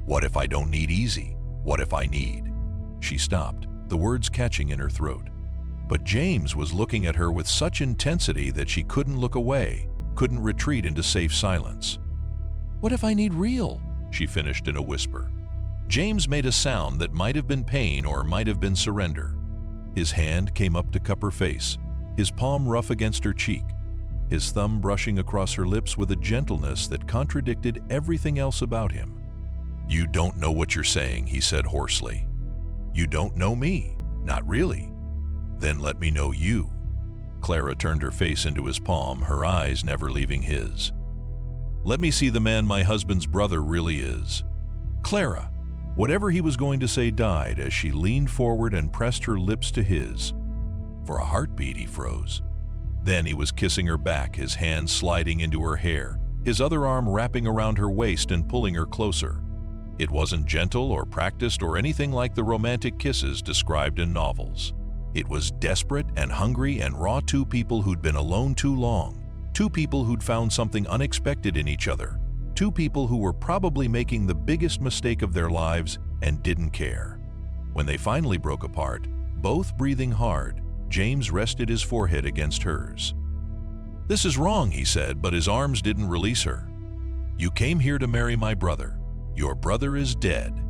"What if I don't need easy? What if I need?" She stopped, the words catching in her throat. But James was looking at her with such intensity that she couldn't look away, couldn't retreat into safe silence. "What if I need real?" she finished in a whisper. James made a sound that might have been pain or might have been surrender. His hand came up to cup her face, his palm rough against her cheek. his thumb brushing across her lips with a gentleness that contradicted everything else about him. "You don't know what you're saying," he said hoarsely. "You don't know me. Not really. Then let me know you." Clara turned her face into his palm, her eyes never leaving his. "Let me see the man my husband's brother really is." Clara, whatever he was going to say died as she leaned forward and pressed her lips to his. For a heartbeat, he froze. Then he was kissing her back, his hand sliding into her hair, his other arm wrapping around her waist and pulling her closer. It wasn't gentle or practiced or anything like the romantic kisses described in novels. It was desperate and hungry and raw. Two people who'd been alone too long. Two people who'd found something unexpected in each other. Two people who were probably making the biggest mistake of their lives and didn't care. When they finally broke apart, both breathing hard, James rested his forehead against hers. "This is wrong," he said, but his arms didn't release her. "You came here to marry my brother. Your brother is dead."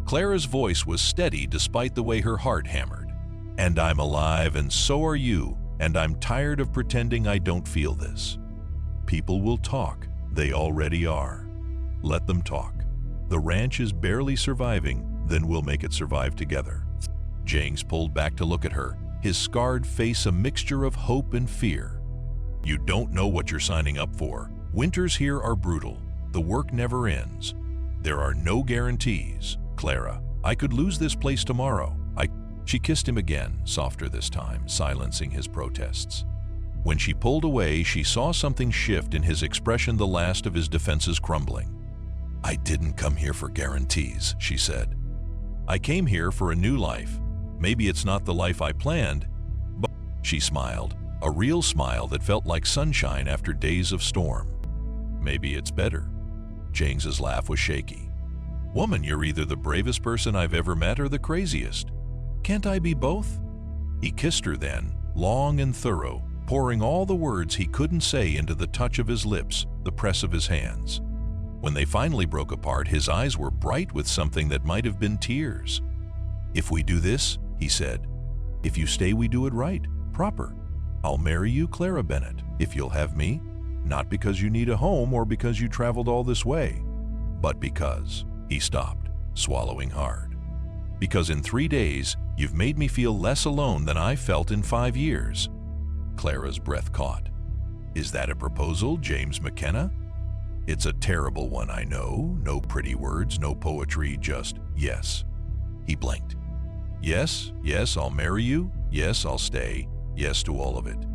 Clara's voice was steady despite the way her heart hammered. "And I'm alive, and so are you, and I'm tired of pretending I don't feel this. People will talk. They already are. Let them talk. The ranch is barely surviving, then we'll make it survive together." James pulled back to look at her, his scarred face a mixture of hope and fear. "You don't know what you're signing up for. Winters here are brutal. The work never ends. There are no guarantees. Clara, I could lose this place tomorrow. She kissed him again, softer this time, silencing his protests. When she pulled away, she saw something shift in his expression, the last of his defenses crumbling. "I didn't come here for guarantees," she said. "I came here for a new life. Maybe it's not the life I planned, but..." She smiled, a real smile that felt like sunshine after days of storm. "Maybe it's better." James's laugh was shaky. "Woman, you're either the bravest person I've ever met or the craziest. Can't I be both?" He kissed her then, long and thorough, pouring all the words he couldn't say into the touch of his lips, the press of his hands. When they finally broke apart, his eyes were bright with something that might have been tears. "If we do this," he said, "if you stay, we do it right, proper. I'll marry you, Clara Bennett, if you'll have me. Not because you need a home or because you traveled all this way, but because..." He stopped, swallowing hard. "Because in 3 days, you've made me feel less alone than I felt in 5 years. Clara's breath caught. "Is that a proposal, James McKenna?" "It's a terrible one, I know. No pretty words, no poetry, just yes." He blinked. "Yes, yes, I'll marry you. Yes, I'll stay. Yes to all of it."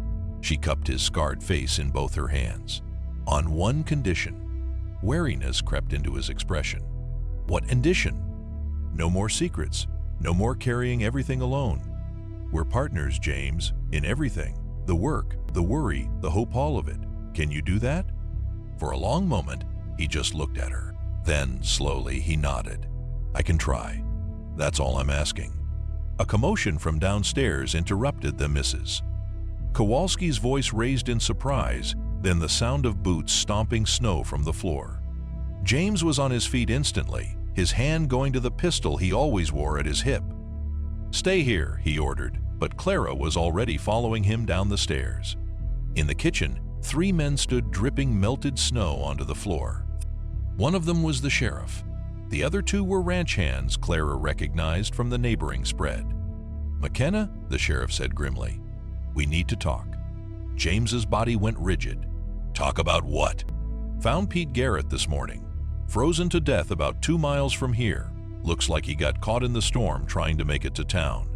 She cupped his scarred face in both her hands. "On one condition." Wariness crept into his expression. "What condition?" "No more secrets. No more carrying everything alone. We're partners, James, in everything. The work, the worry, the hope, all of it. Can you do that?" For a long moment, he just looked at her. Then, slowly, he nodded. "I can try. That's all I'm asking." A commotion from downstairs interrupted the missus. Kowalski's voice raised in surprise, then the sound of boots stomping snow from the floor. James was on his feet instantly, his hand going to the pistol he always wore at his hip. "Stay here," he ordered, but Clara was already following him down the stairs. In the kitchen, 3 men stood dripping melted snow onto the floor. One of them was the sheriff. The other 2 were ranch hands Clara recognized from the neighboring spread. "McKenna," the sheriff said grimly, "we need to talk." James's body went rigid. "Talk about what?" "Found Pete Garrett this morning. Frozen to death about 2 miles from here. Looks like he got caught in the storm trying to make it to town."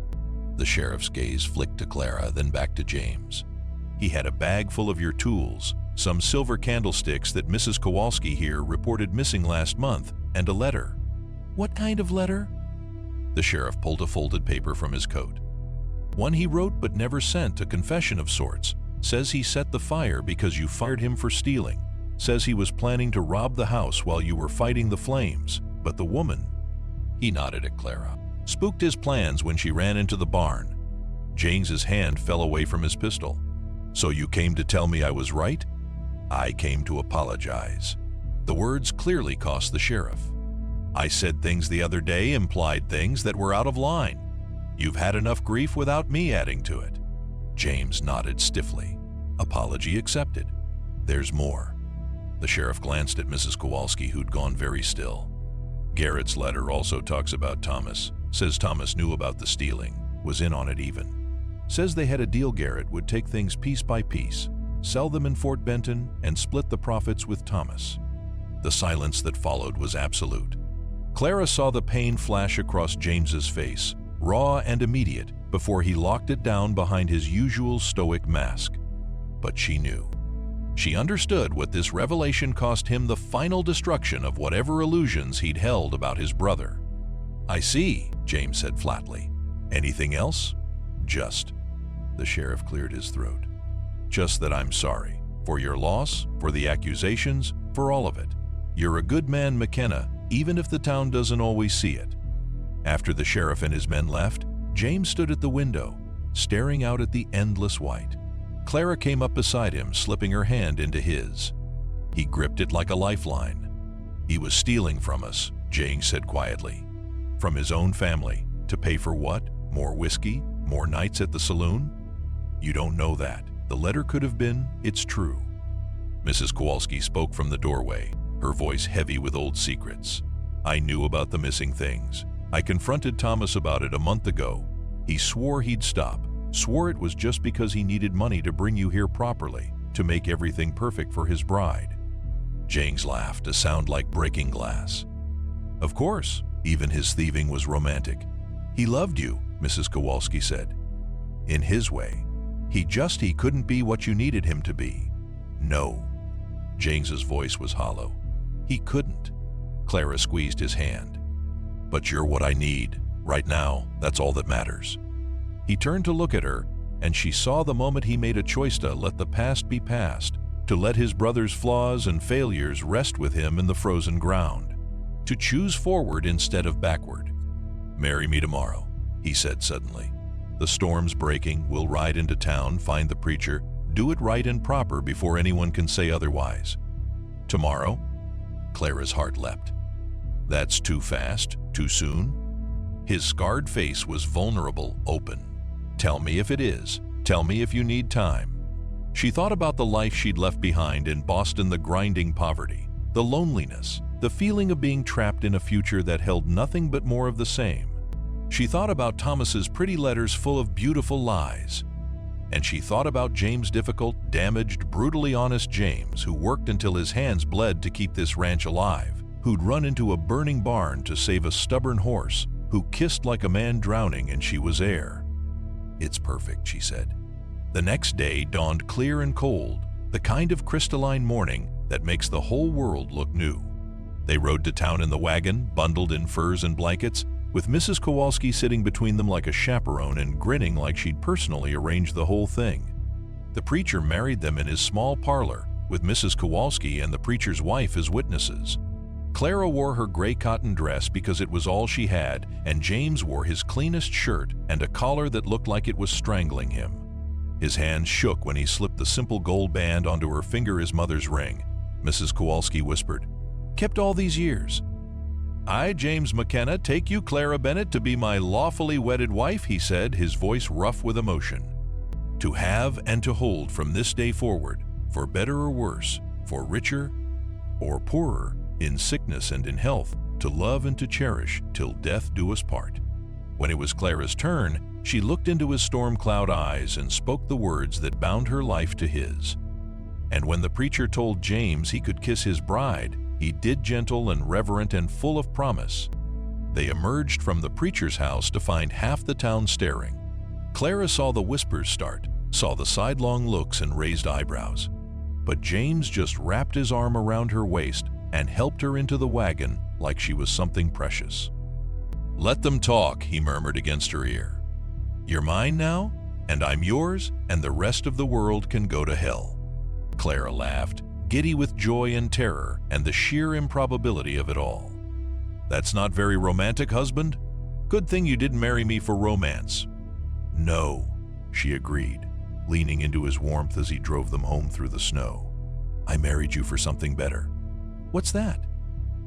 The sheriff's gaze flicked to Clara, then back to James. "He had a bag full of your tools, some silver candlesticks that Mrs. Kowalski here reported missing last month, and a letter." "What kind of letter?" The sheriff pulled a folded paper from his coat. "One he wrote but never sent, a confession of sorts. Says he set the fire because you fired him for stealing. Says he was planning to rob the house while you were fighting the flames, but the woman..." He nodded at Clara. "Spooked his plans when she ran into the barn." James's hand fell away from his pistol. "So you came to tell me I was right?" "I came to apologize." The words clearly cost the sheriff. "I said things the other day, implied things that were out of line. You've had enough grief without me adding to it." James nodded stiffly. Apology accepted. There's more. The sheriff glanced at Mrs. Kowalski, who'd gone very still. Garrett's letter also talks about Thomas. Says Thomas knew about the stealing, was in on it even. Says they had a deal. Garrett would take things piece by piece, sell them in Fort Benton, and split the profits with Thomas. The silence that followed was absolute. Clara saw the pain flash across James's face, raw and immediate, before he locked it down behind his usual stoic mask. But she knew. She understood what this revelation cost him: the final destruction of whatever illusions he'd held about his brother. "I see," James said flatly. "Anything else?" "Just," the sheriff cleared his throat, "just that I'm sorry. For your loss, for the accusations, for all of it. You're a good man, McKenna, even if the town doesn't always see it." After the sheriff and his men left, James stood at the window, staring out at the endless white. Clara came up beside him, slipping her hand into his. He gripped it like a lifeline. "He was stealing from us," James said quietly. "From his own family. To pay for what? More whiskey? More nights at the saloon? You don't know that. The letter could have been, it's true." Mrs. Kowalski spoke from the doorway, her voice heavy with old secrets. "I knew about the missing things. I confronted Thomas about it a month ago. He swore he'd stop, swore it was just because he needed money to bring you here properly, to make everything perfect for his bride." James laughed, a sound like breaking glass. "Of course, even his thieving was romantic. He loved you," Mrs. Kowalski said. "In his way. He couldn't be what you needed him to be." "No." James's voice was hollow. "He couldn't." Clara squeezed his hand. "But you're what I need. Right now, that's all that matters." He turned to look at her, and she saw the moment he made a choice to let the past be past, to let his brother's flaws and failures rest with him in the frozen ground, to choose forward instead of backward. "Marry me tomorrow," he said suddenly. "The storm's breaking, we'll ride into town, find the preacher, do it right and proper before anyone can say otherwise." "Tomorrow?" Clara's heart leapt. "That's too fast, too soon?" His scarred face was vulnerable, open. "Tell me if it is. Tell me if you need time." She thought about the life she'd left behind in Boston, the grinding poverty, the loneliness, the feeling of being trapped in a future that held nothing but more of the same. She thought about Thomas's pretty letters full of beautiful lies. And she thought about James' difficult, damaged, brutally honest James, who worked until his hands bled to keep this ranch alive, who'd run into a burning barn to save a stubborn horse, who kissed like a man drowning and she was air. "It's perfect," she said. The next day dawned clear and cold, the kind of crystalline morning that makes the whole world look new. They rode to town in the wagon, bundled in furs and blankets, with Mrs. Kowalski sitting between them like a chaperone and grinning like she'd personally arranged the whole thing. The preacher married them in his small parlor, with Mrs. Kowalski and the preacher's wife as witnesses. Clara wore her gray cotton dress because it was all she had, and James wore his cleanest shirt and a collar that looked like it was strangling him. His hands shook when he slipped the simple gold band onto her finger, his mother's ring. Mrs. Kowalski whispered, "Kept all these years." "I, James McKenna, take you, Clara Bennett, to be my lawfully wedded wife," he said, his voice rough with emotion. "To have and to hold from this day forward, for better or worse, for richer or poorer, in sickness and in health, to love and to cherish, till death do us part." When it was Clara's turn, she looked into his storm-cloud eyes and spoke the words that bound her life to his. And when the preacher told James he could kiss his bride, he did, gentle and reverent and full of promise. They emerged from the preacher's house to find half the town staring. Clara saw the whispers start, saw the sidelong looks and raised eyebrows. But James just wrapped his arm around her waist and helped her into the wagon like she was something precious. "Let them talk," he murmured against her ear. "You're mine now, and I'm yours, and the rest of the world can go to hell." Clara laughed, giddy with joy and terror and the sheer improbability of it all. "That's not very romantic, husband. Good thing you didn't marry me for romance." "No," she agreed, leaning into his warmth as he drove them home through the snow. "I married you for something better." "What's that?"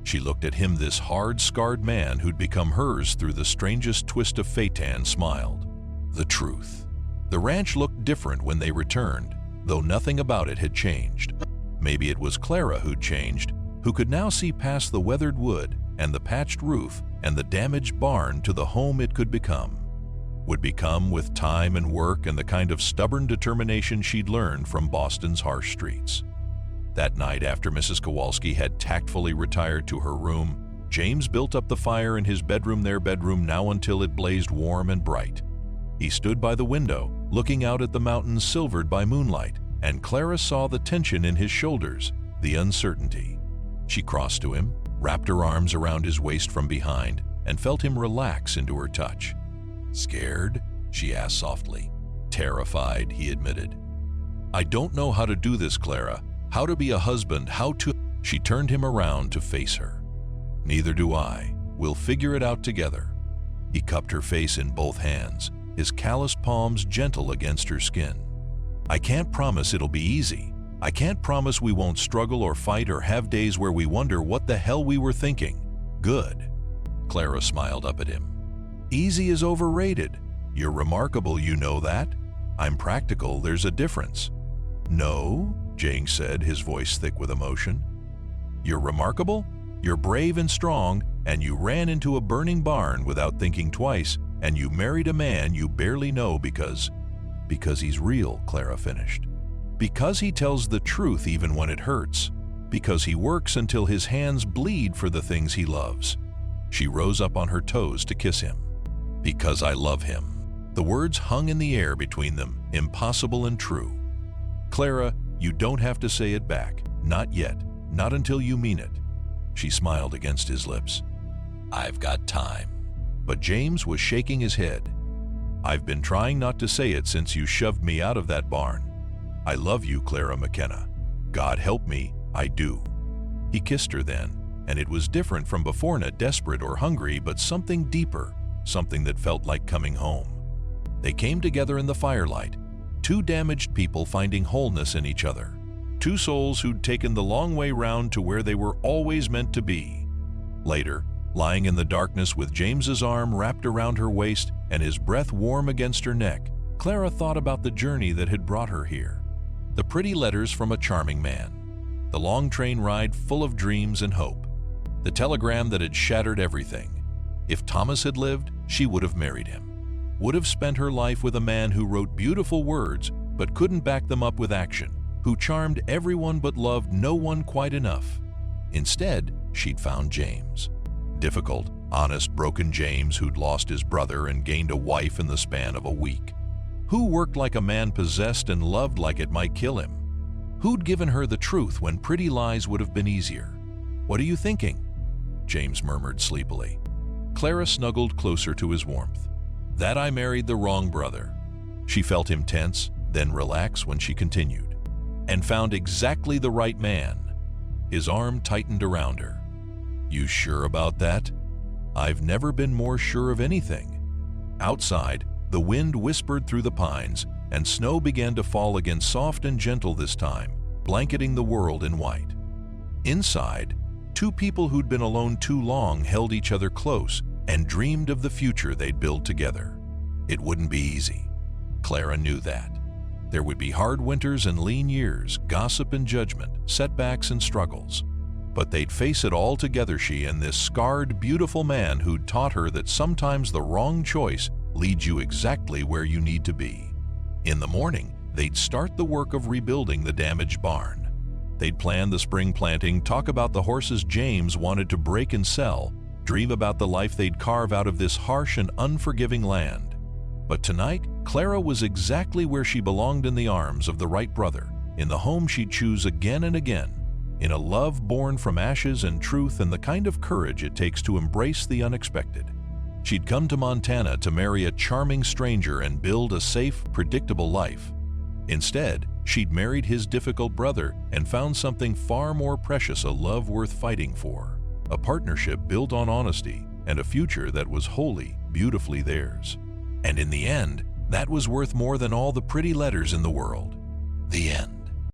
She looked at him, this hard, scarred man who'd become hers through the strangest twist of fate, and smiled. "The truth." The ranch looked different when they returned. though nothing about it had changed. Maybe it was Clara who'd changed, who could now see past the weathered wood and the patched roof and the damaged barn to the home it could become. Would become with time and work and the kind of stubborn determination she'd learned from Boston's harsh streets. That night, after Mrs. Kowalski had tactfully retired to her room, James built up the fire in his bedroom, their bedroom now, until it blazed warm and bright. He stood by the window, looking out at the mountains silvered by moonlight, and Clara saw the tension in his shoulders, the uncertainty. She crossed to him, wrapped her arms around his waist from behind, and felt him relax into her touch. "Scared?" she asked softly. "Terrified," he admitted. "I don't know how to do this, Clara. How to be a husband, how to—" She turned him around to face her. "Neither do I. We'll figure it out together." He cupped her face in both hands, his calloused palms gentle against her skin. "I can't promise it'll be easy. I can't promise we won't struggle or fight or have days where we wonder what the hell we were thinking." "Good." Clara smiled up at him. "Easy is overrated. You're remarkable, you know that. I'm practical, there's a difference." "No," James said, his voice thick with emotion. "You're remarkable? You're brave and strong, and you ran into a burning barn without thinking twice, and you married a man you barely know because he's real," Clara finished. "Because he tells the truth even when it hurts. Because he works until his hands bleed for the things he loves." She rose up on her toes to kiss him. "Because I love him." The words hung in the air between them, impossible and true. "Clara, you don't have to say it back. Not yet. Not until you mean it." She smiled against his lips. "I've got time." But James was shaking his head. "I've been trying not to say it since you shoved me out of that barn. I love you, Clara McKenna. God help me, I do." He kissed her then, and it was different from before, not desperate or hungry, but something deeper, something that felt like coming home. They came together in the firelight, two damaged people finding wholeness in each other, two souls who'd taken the long way round to where they were always meant to be. Later, lying in the darkness with James's arm wrapped around her waist and his breath warm against her neck, Clara thought about the journey that had brought her here. The pretty letters from a charming man, the long train ride full of dreams and hope, the telegram that had shattered everything. If Thomas had lived, she would have married him, would have spent her life with a man who wrote beautiful words but couldn't back them up with action, who charmed everyone but loved no one quite enough. Instead, she'd found James. Difficult, honest, broken James who'd lost his brother and gained a wife in the span of a week. Who worked like a man possessed and loved like it might kill him. Who'd given her the truth when pretty lies would have been easier. "What are you thinking?" James murmured sleepily. Clara snuggled closer to his warmth. "That I married the wrong brother." She felt him tense, then relax when she continued. "And found exactly the right man." His arm tightened around her. "You sure about that?" "I've never been more sure of anything." Outside, the wind whispered through the pines, and snow began to fall again, soft and gentle this time, blanketing the world in white. Inside, two people who'd been alone too long held each other close and dreamed of the future they'd build together. It wouldn't be easy. Clara knew that. There would be hard winters and lean years, gossip and judgment, setbacks and struggles. But they'd face it all together, she and this scarred, beautiful man who'd taught her that sometimes the wrong choice leads you exactly where you need to be. In the morning, they'd start the work of rebuilding the damaged barn. They'd plan the spring planting, talk about the horses James wanted to break and sell, dream about the life they'd carve out of this harsh and unforgiving land. But tonight, Clara was exactly where she belonged, in the arms of the right brother, in the home she'd choose again and again, in a love born from ashes and truth and the kind of courage it takes to embrace the unexpected. She'd come to Montana to marry a charming stranger and build a safe, predictable life. Instead, she'd married his difficult brother and found something far more precious, a love worth fighting for, a partnership built on honesty, and a future that was wholly, beautifully theirs. And in the end, that was worth more than all the pretty letters in the world. The end.